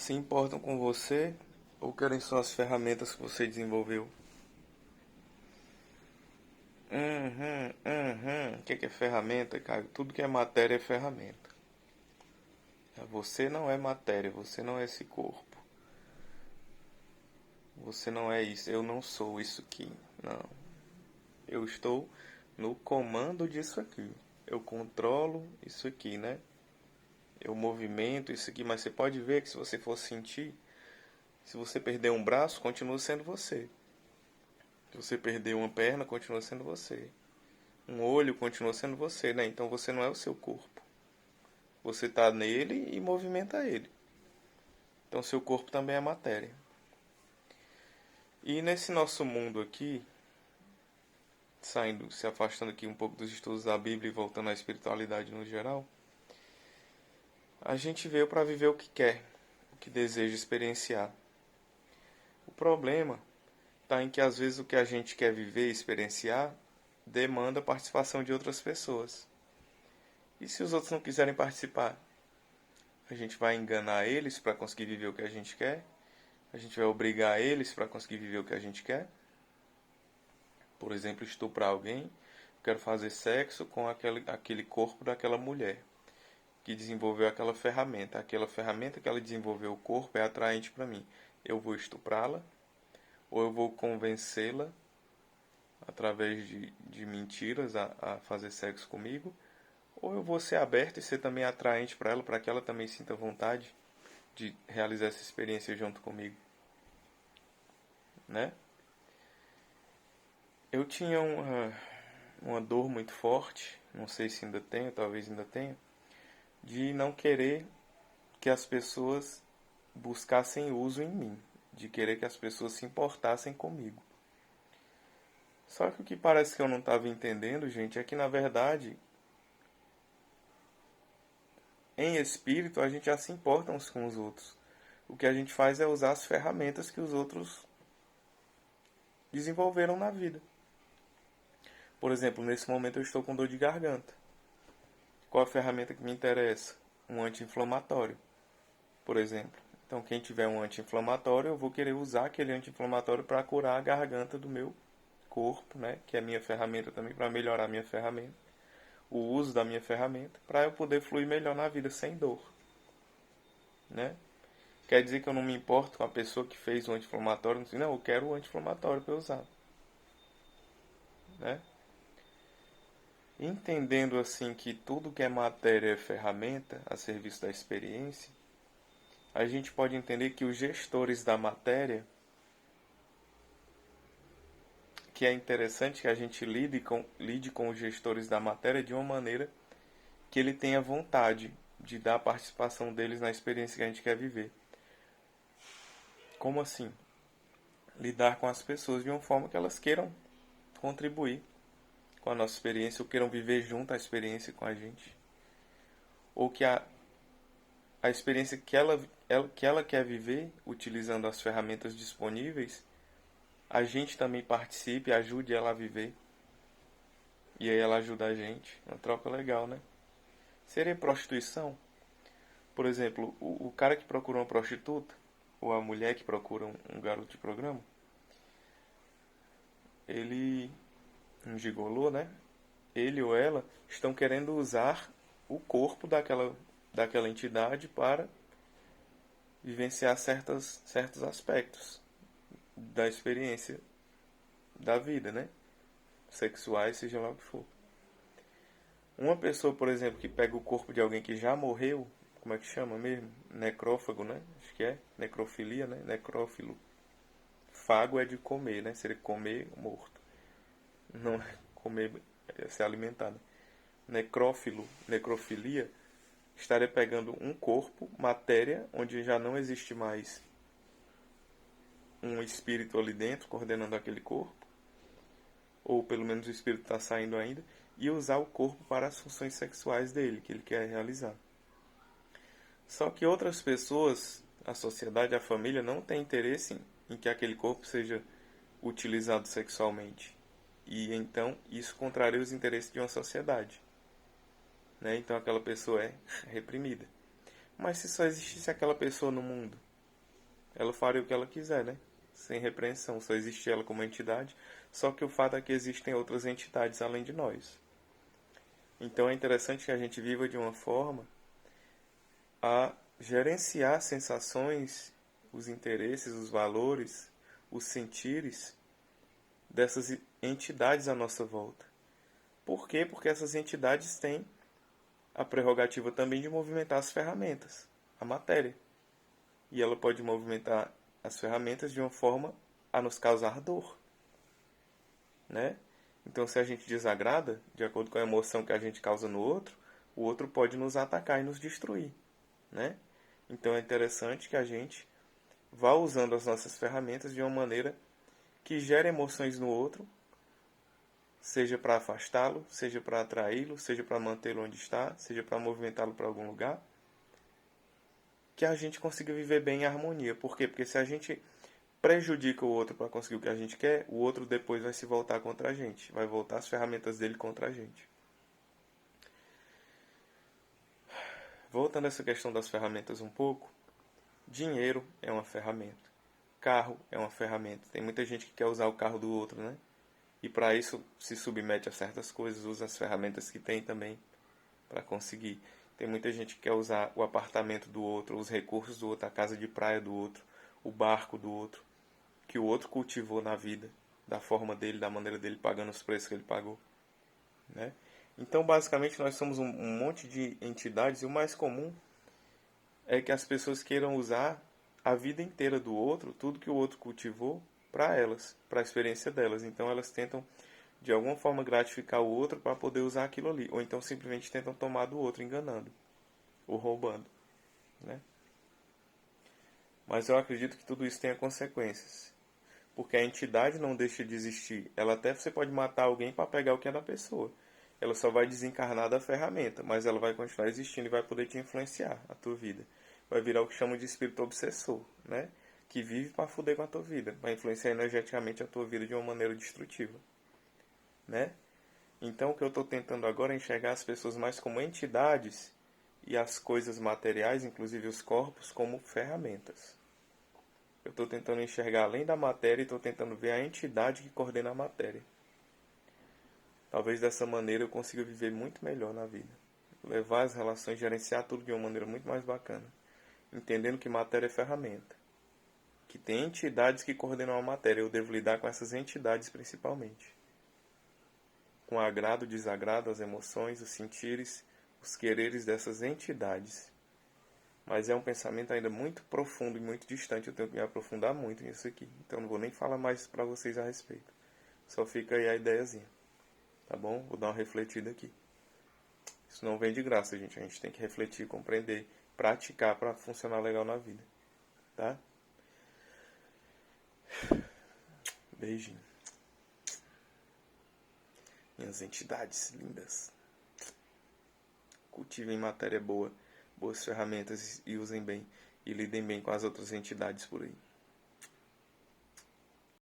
se importam com você ou querem só as ferramentas que você desenvolveu? O que é ferramenta, Caio? Tudo que é matéria é ferramenta. Você não é matéria, você não é esse corpo. Você não é isso, eu não sou isso aqui. Não. Eu estou no comando disso aqui. Eu controlo isso aqui, né? Eu movimento isso aqui, mas você pode ver que se você for sentir, se você perder um braço, continua sendo você. Se você perder uma perna, continua sendo você. Um olho continua sendo você, né? Então você não é o seu corpo. Você está nele e movimenta ele. Então seu corpo também é matéria. E nesse nosso mundo aqui, saindo, se afastando aqui um pouco dos estudos da Bíblia e voltando à espiritualidade no geral, a gente veio para viver o que quer, o que deseja experienciar. O problema está em que às vezes o que a gente quer viver e experienciar demanda a participação de outras pessoas. E se os outros não quiserem participar? A gente vai enganar eles para conseguir viver o que a gente quer? A gente vai obrigar eles para conseguir viver o que a gente quer? Por exemplo, estuprar alguém, quero fazer sexo com aquele corpo daquela mulher que desenvolveu aquela ferramenta. Aquela ferramenta que ela desenvolveu o corpo é atraente para mim. Eu vou estuprá-la ou eu vou convencê-la através de mentiras a fazer sexo comigo, ou eu vou ser aberto e ser também atraente para que ela também sinta vontade de realizar essa experiência junto comigo, né? Eu tinha uma dor muito forte, não sei se ainda tenho, talvez ainda tenha, de não querer que as pessoas buscassem uso em mim, de querer que as pessoas se importassem comigo. Só que o que parece que eu não estava entendendo, gente, é que na verdade, em espírito, a gente já se importa uns com os outros. O que a gente faz é usar as ferramentas que os outros desenvolveram na vida. Por exemplo, nesse momento eu estou com dor de garganta. Qual a ferramenta que me interessa? Um anti-inflamatório, por exemplo. Então, quem tiver um anti-inflamatório, eu vou querer usar aquele anti-inflamatório para curar a garganta do meu corpo, né? Que é a minha ferramenta também, para melhorar a minha ferramenta. O uso da minha ferramenta, para eu poder fluir melhor na vida sem dor, né? Quer dizer que eu não me importo com a pessoa que fez o anti-inflamatório? Não, eu quero o anti-inflamatório para eu usar, né? Entendendo assim que tudo que é matéria é ferramenta a serviço da experiência, a gente pode entender que os gestores da matéria, que é interessante que a gente lide com os gestores da matéria de uma maneira que ele tenha vontade de dar a participação deles na experiência que a gente quer viver. Como assim? Lidar com as pessoas de uma forma que elas queiram contribuir com a nossa experiência, ou queiram viver junto à experiência com a gente. Ou que a experiência que ela quer viver, utilizando as ferramentas disponíveis, a gente também participe, ajude ela a viver. E aí ela ajuda a gente. Uma troca legal, né? Seria prostituição? Por exemplo, o cara que procura uma prostituta, ou a mulher que procura um garoto de programa, ele, um gigolô, né? Ele ou ela estão querendo usar o corpo daquela entidade para vivenciar certos aspectos da experiência da vida, né? Sexuais, seja lá o que for. Uma pessoa, por exemplo, que pega o corpo de alguém que já morreu, como é que chama mesmo? Necrófago, né? Acho que é. Necrofilia, né? Necrófilo. Fago é de comer, né? Seria comer morto. Não é comer, é se alimentar, né? Necrófilo, necrofilia, estaria pegando um corpo, matéria, onde já não existe mais um espírito ali dentro coordenando aquele corpo, ou pelo menos o espírito está saindo ainda, e usar o corpo para as funções sexuais dele, que ele quer realizar. Só que outras pessoas, a sociedade, a família, não tem interesse em que aquele corpo seja utilizado sexualmente. E então isso contraria os interesses de uma sociedade, né? Então aquela pessoa é reprimida. Mas se só existisse aquela pessoa no mundo, ela faria o que ela quiser, né? Sem repreensão, só existe ela como entidade, só que o fato é que existem outras entidades além de nós. Então é interessante que a gente viva de uma forma a gerenciar sensações, os interesses, os valores, os sentires dessas entidades à nossa volta. Por quê? Porque essas entidades têm a prerrogativa também de movimentar as ferramentas, a matéria. E ela pode movimentar as ferramentas de uma forma a nos causar dor, né? Então, se a gente desagrada, de acordo com a emoção que a gente causa no outro, o outro pode nos atacar e nos destruir, né? Então, é interessante que a gente vá usando as nossas ferramentas de uma maneira que gere emoções no outro, seja para afastá-lo, seja para atraí-lo, seja para mantê-lo onde está, seja para movimentá-lo para algum lugar, que a gente consiga viver bem em harmonia. Por quê? Porque se a gente prejudica o outro para conseguir o que a gente quer, o outro depois vai se voltar contra a gente, vai voltar as ferramentas dele contra a gente. Voltando a essa questão das ferramentas um pouco, dinheiro é uma ferramenta, carro é uma ferramenta. Tem muita gente que quer usar o carro do outro, né? E para isso se submete a certas coisas, usa as ferramentas que tem também para conseguir. Tem muita gente que quer usar o apartamento do outro, os recursos do outro, a casa de praia do outro, o barco do outro, que o outro cultivou na vida, da forma dele, da maneira dele, pagando os preços que ele pagou, né? Então, basicamente, nós somos um monte de entidades e o mais comum é que as pessoas queiram usar a vida inteira do outro, tudo que o outro cultivou, para elas, para a experiência delas. Então, elas tentam, de alguma forma, gratificar o outro para poder usar aquilo ali. Ou então, simplesmente tentam tomar do outro, enganando ou roubando, né? Mas eu acredito que tudo isso tenha consequências. Porque a entidade não deixa de existir. Ela até você pode matar alguém para pegar o que é da pessoa. Ela só vai desencarnar da ferramenta, mas ela vai continuar existindo e vai poder te influenciar a tua vida. Vai virar o que chamam de espírito obsessor, né? Que vive para foder com a tua vida, para influenciar energeticamente a tua vida de uma maneira destrutiva, né? Então o que eu estou tentando agora é enxergar as pessoas mais como entidades e as coisas materiais, inclusive os corpos, como ferramentas. Eu estou tentando enxergar além da matéria e estou tentando ver a entidade que coordena a matéria. Talvez dessa maneira eu consiga viver muito melhor na vida. Levar as relações, gerenciar tudo de uma maneira muito mais bacana. Entendendo que matéria é ferramenta. Que tem entidades que coordenam a matéria. Eu devo lidar com essas entidades principalmente. Com agrado, desagrado, as emoções, os sentires, os quereres dessas entidades. Mas é um pensamento ainda muito profundo e muito distante. Eu tenho que me aprofundar muito nisso aqui. Então não vou nem falar mais para vocês a respeito. Só fica aí a ideiazinha. Tá bom? Vou dar uma refletida aqui. Isso não vem de graça, gente. A gente tem que refletir, compreender, praticar para funcionar legal na vida. Tá? Beijinho. Minhas entidades lindas. Cultivem matéria boa, boas ferramentas e usem bem. E lidem bem com as outras entidades por aí.